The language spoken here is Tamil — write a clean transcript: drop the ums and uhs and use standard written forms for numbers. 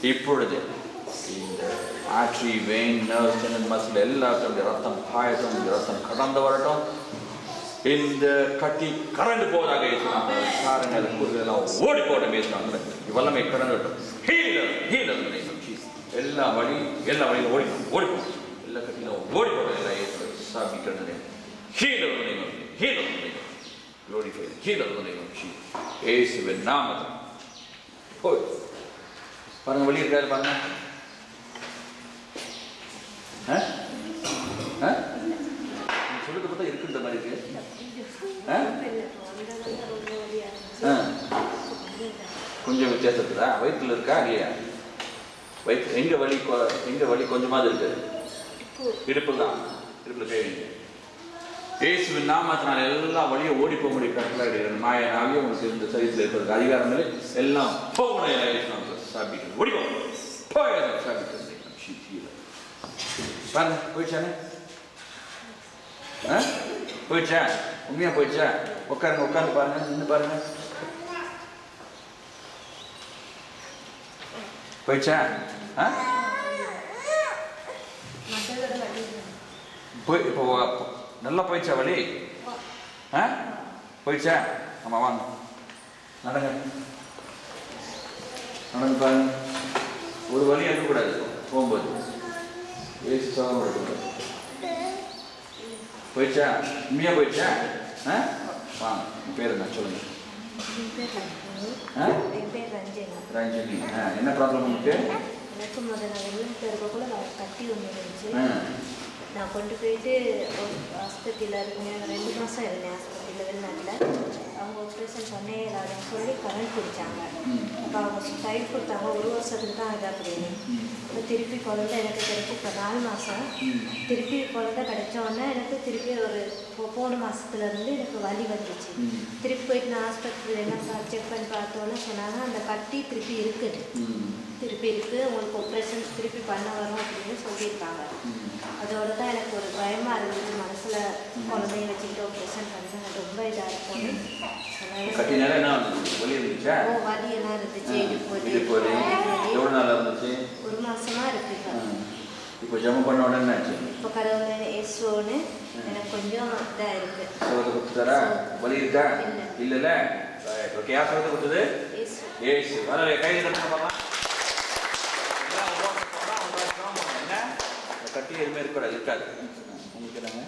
இப்பொழுது இந்த artery vein nerve tendon muscle எல்லாத்தையும் ரத்தம் பாயட்டும், இந்த ரத்தம் கடந்து வரட்டும், இந்த கட்டி கரண்டு போவதாக பேசுறாங்க. காரங்கள் கூறுகளெல்லாம் ஓடி போட பேசுறாங்க. இவ்வளமே கடந்துட்டோம். ஹீலர் ஹீலர் எல்லா வழியிலும் ஓடிப்போம். எல்லா கட்டிலும் ஓடி போட எல்லாம் சாப்பிட்டு healer healer glorify heal the name of Jesus. இயேசுவின் நாமத்தில் போய் பாருங்க, வெளியே இருக்காரு பாருங்க. சொல்லுக்கு பார்த்தா இருக்குன்ற மாதிரி இருக்கு. கொஞ்சம் வித்தியாசம் இருக்குதா? வயிற்றுல இருக்கா இல்லையா? வயிற்று எங்க வலி கொஞ்சமாவது இருக்கு. இடுப்பு தான், இடுப்புல கை வைங்க. இயேசுவின் நாமத்தினால் எல்லா வழியும் ஓடி போக முடியும். கட்டளையிடுகிறேன் மாயனாவே உங்களுக்கு இந்த சரீரத்தில் இருப்பதற்கு அதிகாரம் இல்லை. எல்லாம் போகணும். சாப்பிட்டு ஓடி போகணும். சாப்பிட்டு பாருங்க, போயிடுச்சானே? போயிடுச்சா? உண்மையா போயிடுச்சா? உட்காந்து பாருங்க, நின்று பாருங்க. போயிடுச்சா? இப்போ நல்லா போயிடுச்சா வலி? போயிடுச்சா? ஆமா, வாங்க நடங்க பாருங்க. ஒரு வலி இருக்கக்கூடாது போகும்போது. போயிடுச்சா? உண்மையா போயிடுச்சா? வாங்க, பேர் என்ன சொல்லுங்க. ரஞ்சனி. என்ன ப்ராப்ளம் உங்களுக்கு? எனக்கு முதல்ல வெளியில் இருக்கக்குள்ள கட்டி ஒன்று இருந்துச்சு. நான் கொண்டு போயிட்டு ஆஸ்பத்திரியில் இருக்கேன். 2 மாதம் இருந்தேன் ஆஸ்பத்திரியில் வெளிநாட்டில். அவங்க ஆப்ரேஷன் பண்ணே இல்லாதன்னு சொல்லி கரண்ட் பிடிச்சாங்க. அப்போ அவங்க டைம் கொடுத்தாங்க, 1 வருஷத்துக்கு தான் இது அப்படின்னு. இப்போ திருப்பி குழந்தை எனக்கு கிடைச்சி இப்போ 4 மாதம். திருப்பி குழந்தை கிடைச்சோடனே எனக்கு திருப்பி ஒரு போன மாதத்துலேருந்து எனக்கு வலி வந்துச்சு. திருப்பி போயிட்டு நான் ஆஸ்பத்திரியில் என்ன செக் பண்ணி பார்த்தோன்னே சொன்னாங்க, அந்த கட்டி திருப்பி இருக்குது, உங்களுக்கு ஆப்ரேஷன் திருப்பி பண்ண வரும் அப்படின்னு சொல்லியிருக்காங்க. அதோட தான் எனக்கு ஒரு பயமாக இருந்துச்சு மனசில். குழந்தைய வச்சுக்கிட்டு ஆப்ரேஷன் பண்ணி ரொம்ப இதாக இருக்கும். வலி எல்லாம் இருந்துச்சு. எவ்வளோ நாள் இருந்துச்சு? 1 மாசமா இருக்கு. இப்போ ஜெபம் பண்ண உடனே இப்போ கடவுள் இயேசுன்னு எனக்கு கொஞ்சம் இதாக இருக்கு. சோதனை கொடுத்துட்டாரா? வலி இருக்கா? இல்லைல்ல? ஓகே, யார் சோதனை கொடுத்தது? இயேசு. அதனால கையில் தட்டு பண்ணலாம். கட்டி எதுவுமே இருக்காது. உங்களுக்கு என்னங்க?